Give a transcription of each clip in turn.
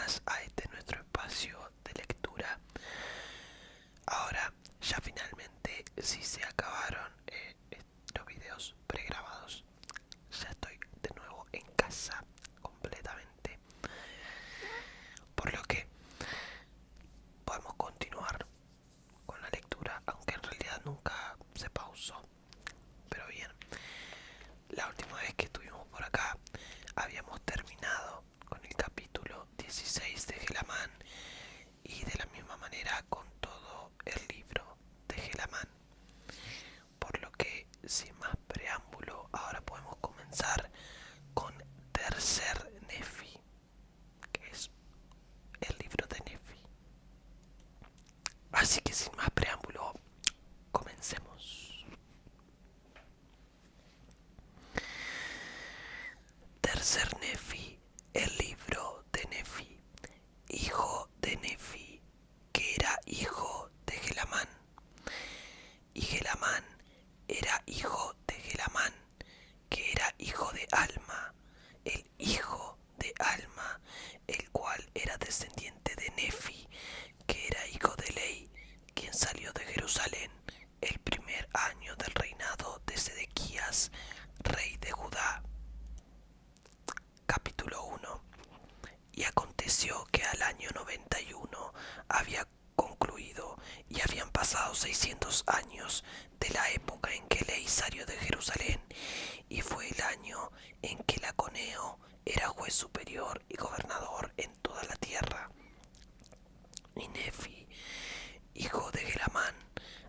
más a este nuestro espacio de lectura. Ahora ya finalmente sí se acabaron los videos pregrabados. Ya estoy de nuevo en casa completamente. Por lo que podemos continuar con la lectura, aunque en realidad nunca se pausó. Pero bien, la última vez que estuvimos por acá habíamos terminado con el capítulo 16 de Gelamán y de la misma manera con todo el libro de Gelamán. Por lo que, sin más preámbulo, ahora podemos comenzar con Tercer Nefi, que es el libro de Nefi. Así que sin más preámbulo, comencemos. Tercer Nefi, el libro de Nefi, hijo de Nefi, que era hijo de Gelamán. Y Gelamán era hijo de Gelamán, que era hijo de Alma, el hijo de Alma, el cual era descendiente de Nefi, que era hijo de Lei, quien salió de Jerusalén el primer año del reinado de Sedequías, rey de Judá. Capítulo 1. Y aconteció que al año 91 había concluido y habían pasado 600 años de la época en que Lei salió de Jerusalén, y fue el año en que Laconeo era juez superior y gobernador en toda la tierra. Y Nefi, hijo de Gelamán,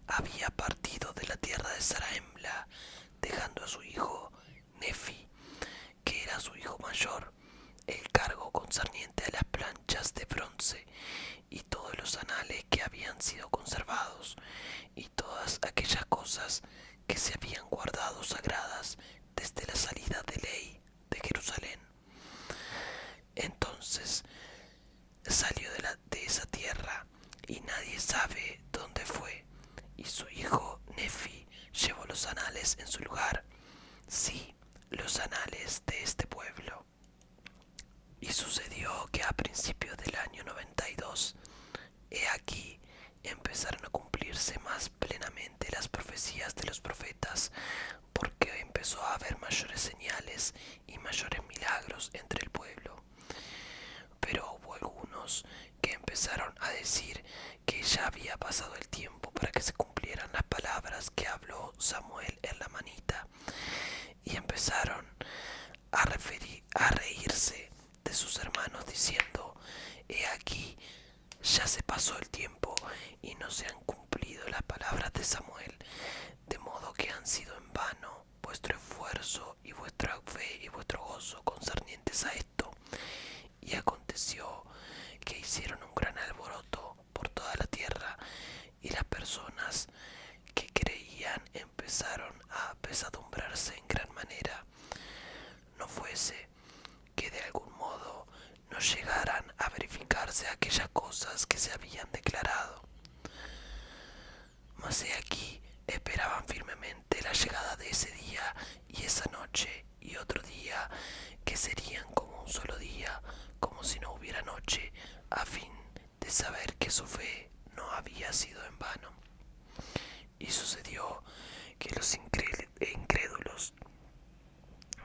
había partido de la tierra de Saraemla, dejando a su hijo Nefi, que era su hijo mayor, el cargo concerniente a las planchas de bronce y todos los anales que habían sido conservados y todas aquellas cosas que se habían guardado sagradas desde la salida de Lei de Jerusalén. Entonces salió de esa tierra y nadie sabe dónde fue, y su hijo Nefi llevó los anales en su lugar, sí, los anales de este pueblo. Y sucedió que a principios del año 92, he aquí, empezaron a cumplirse más plenamente las profecías de los profetas, porque empezó a haber mayores señales y mayores milagros entre el pueblo. Pero hubo algunos que empezaron a decir que ya había pasado el tiempo para que se cumplieran las palabras que habló Samuel el lamanita, y empezaron a reírse de sus hermanos diciendo: he aquí, ya se pasó el tiempo y no se han cumplido las palabras de Samuel, de modo que han sido en vano vuestro esfuerzo y vuestra fe y vuestro gozo concernientes a esto. Y aconteció que hicieron un gran alboroto por toda la tierra, y las personas que creían empezaron a apesadumbrarse en gran manera. No fuese que de algún modo no llegaran a verificarse aquellas cosas que se habían declarado. Mas he aquí, esperaban firmemente la llegada de ese día y esa noche y otro día, que serían como un solo día, como si no hubiera noche, a fin de saber que su fe no había sido en vano. Y sucedió que los incrédulos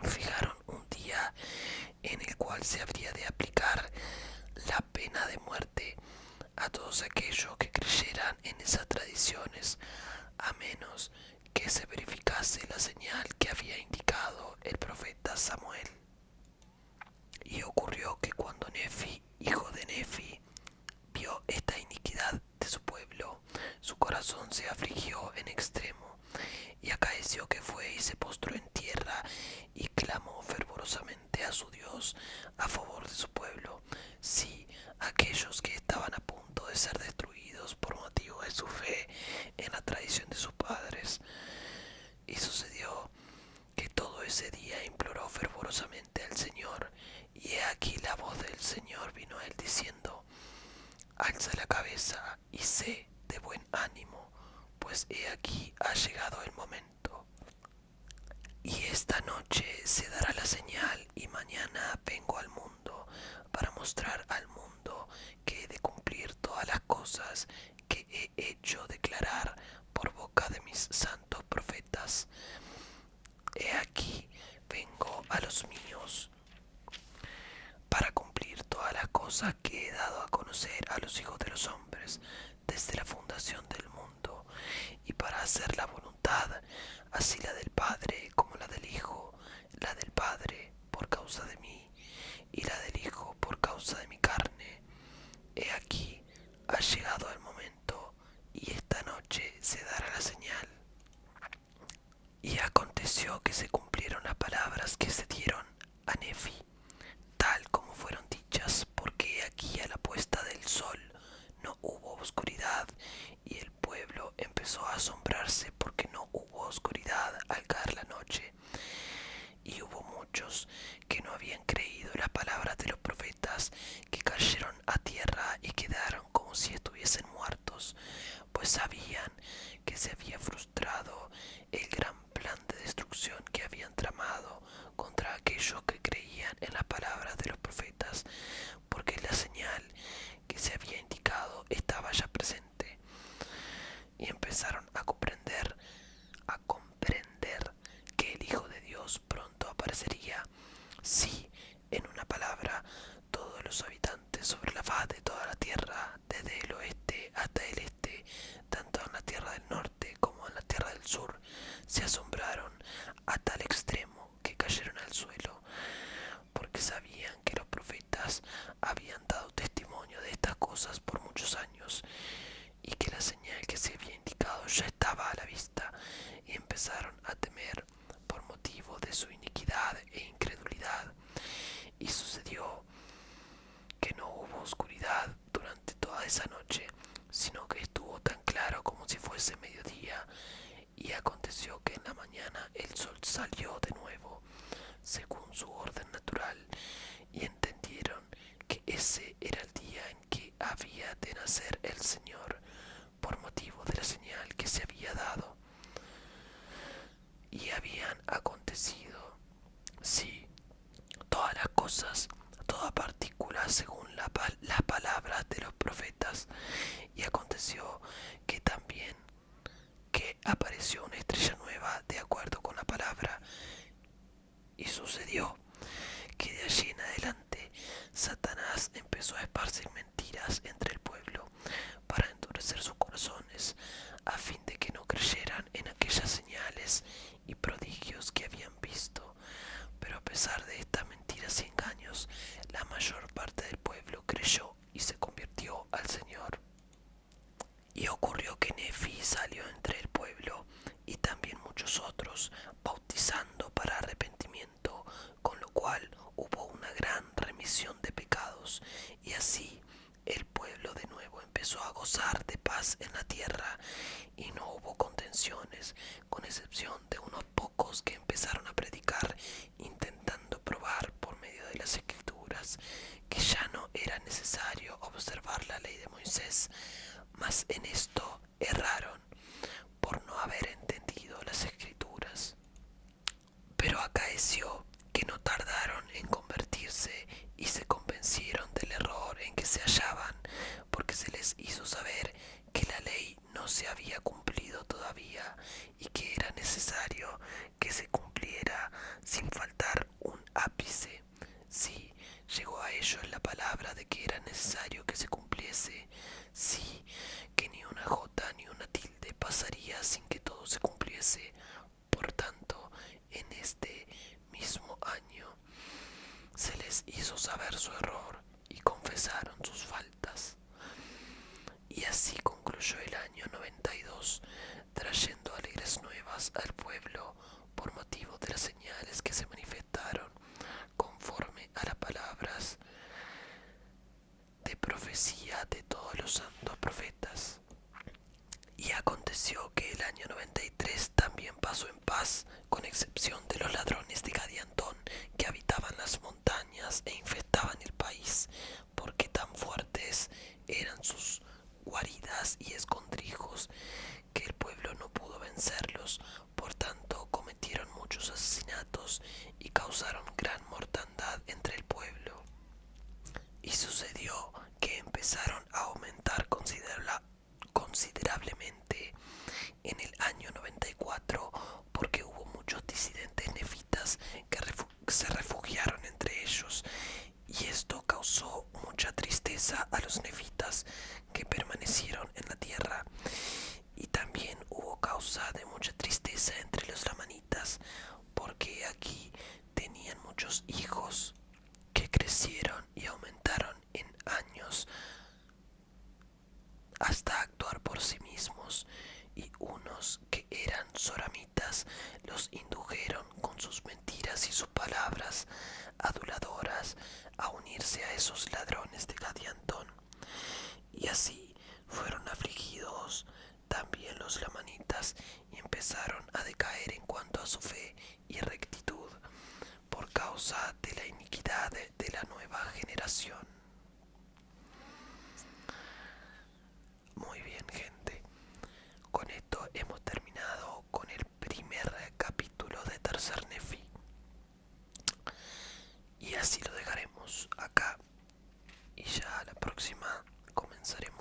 fijaron un día en el cual se habría de aplicar la pena de muerte a todos aquellos que creyeran en esas tradiciones, a menos que se verificase la señal que había indicado el profeta Samuel. Y ocurrió que cuando Nefi, hijo de Nefi, vio esta iniquidad de su pueblo, su corazón se afligió en extremo, y acaeció que fue y se postró en tierra y clamó fervorosamente a su Dios a favor de su pueblo, sí, aquellos que estaban a punto de ser destruidos por motivo de su fe en la tradición de sus padres. Y sucedió que todo ese día imploró fervorosamente al Señor, y he aquí la voz del Señor vino a él diciendo: alza la cabeza y sé de buen ánimo, pues he aquí ha llegado el momento. Y esta noche se dará la señal, y mañana vengo al mundo para mostrar al mundo cosas que he hecho declarar por boca de mis santos profetas. He aquí, vengo a los míos para cumplir todas las cosas que he dado a conocer a los hijos de los hombres desde la fundación del mundo, y para hacer la voluntad, así la del Padre como la del Hijo, la del Padre por causa de mí, y la del Hijo por causa de mi carne. He aquí, ha llegado el momento, y esta noche se dará la señal. Y aconteció que se cumplieron las palabras que se dieron a Nefi, tal como fueron dichas, porque aquí a la puesta del sol no hubo oscuridad, y el pueblo empezó a asombrarse porque no hubo oscuridad al caer la noche. Y hubo muchos que no habían creído las palabras de los profetas, que cayeron a tierra y quedaron como si estuviesen muertos, pues sabían que se había frustrado el gran plan de destrucción que habían tramado contra aquellos que creían en las palabras de los profetas, porque la señal que se había indicado estaba ya presente. Y empezaron a comprender que el Hijo de Dios pronto aparecería. Sí, en una palabra, todos los habitantes sobre la faz de toda la tierra, desde el oeste hasta el este, tanto en la tierra del norte como en la tierra del sur, se asombraron a tal extremo que cayeron al suelo, porque sabían que los profetas habían dado testimonio de estas cosas por muchos años, y que la señal que se había indicado ya estaba a la vista, y empezaron a temer por motivo de su iniquidad e incredulidad. Y sucedió que no hubo oscuridad durante toda esa noche, sino que estuvo tan claro como si fuese mediodía. Y aconteció que en la mañana el sol salió de nuevo, según su orden natural, y entendieron que ese era el día en que había de nacer el Señor, por motivo de la señal que se había dado. Y habían acontecido, sí, todas las cosas, toda partícula según las palabras de los profetas. Y aconteció que también que apareció una estrella nueva de acuerdo con la palabra. Y sucedió que de allí en adelante Satanás empezó a esparcir mentiras entre el pueblo para endurecer sus corazones, a fin de que no creyeran en aquellas señales y prodigios que habían visto. Pero a pesar de estas mentiras y engaños, la mayor parte del pueblo creyó y se convirtió al Señor. Y ocurrió que Nefi salió entre el pueblo, y también muchos otros, bautizando para arrepentimiento, con lo cual hubo una gran remisión de pecados, y así el pueblo de nuevo empezó a gozar de paz en la tierra, y no hubo contenciones, con excepción de unos pocos que empezaron a predicar, intentando probar por medio de las Escrituras que ya no era necesario observar la ley de Moisés. Mas en esto erraron por no haber entendido las Escrituras. Pero acaeció que no tardaron en convertirse y se convencieron del error en que se hallaban, porque se les hizo saber que la ley no se había cumplido todavía, y que era necesario que se cumpliera sin faltar un ápice. Sí, llegó a ellos la palabra de que era necesario que se cumpliese, sí, que ni una jota ni una tilde pasaría sin que todo se cumpliese. Por tanto, en este mismo año se les hizo saber su error y confesaron sus faltas. Y así concluyó el año 92, trayendo alegres nuevas al pueblo por motivo de las señales que se manifestaron conforme a las palabras de profecía de todos los santos profetas. Y aconteció que el año 93 también pasó en paz, con excepción de los ladrones de Gadiantón, que habitaban las montañas e infestaban el país, porque tan fuertes eran sus guaridas y escondrijos que el pueblo no pudo vencerlos. Por tanto, cometieron muchos asesinatos y causaron gran mortandad entre el pueblo. Y sucedió que empezó empezaron a aumentar considerablemente en el año 94 porque hubo muchos disidentes nefitas que se refugiaron entre ellos, y esto causó mucha tristeza a los nefitas que permanecieron en la tierra. Y también hubo causa de mucha tristeza entre los lamanitas porque aquí tenían muchos hijos que crecieron y aumentaron en años hasta actuar por sí mismos, y unos que eran soramitas los indujeron con sus mentiras y sus palabras aduladoras a unirse a esos ladrones de Gadiantón, y así fueron afligidos también los lamanitas y empezaron a decaer en cuanto a su fe y rectitud por causa de la iniquidad de la nueva generación. Muy bien, gente. Con esto hemos terminado con el primer capítulo de Tercer Nefi. Y así lo dejaremos acá. Y ya la próxima comenzaremos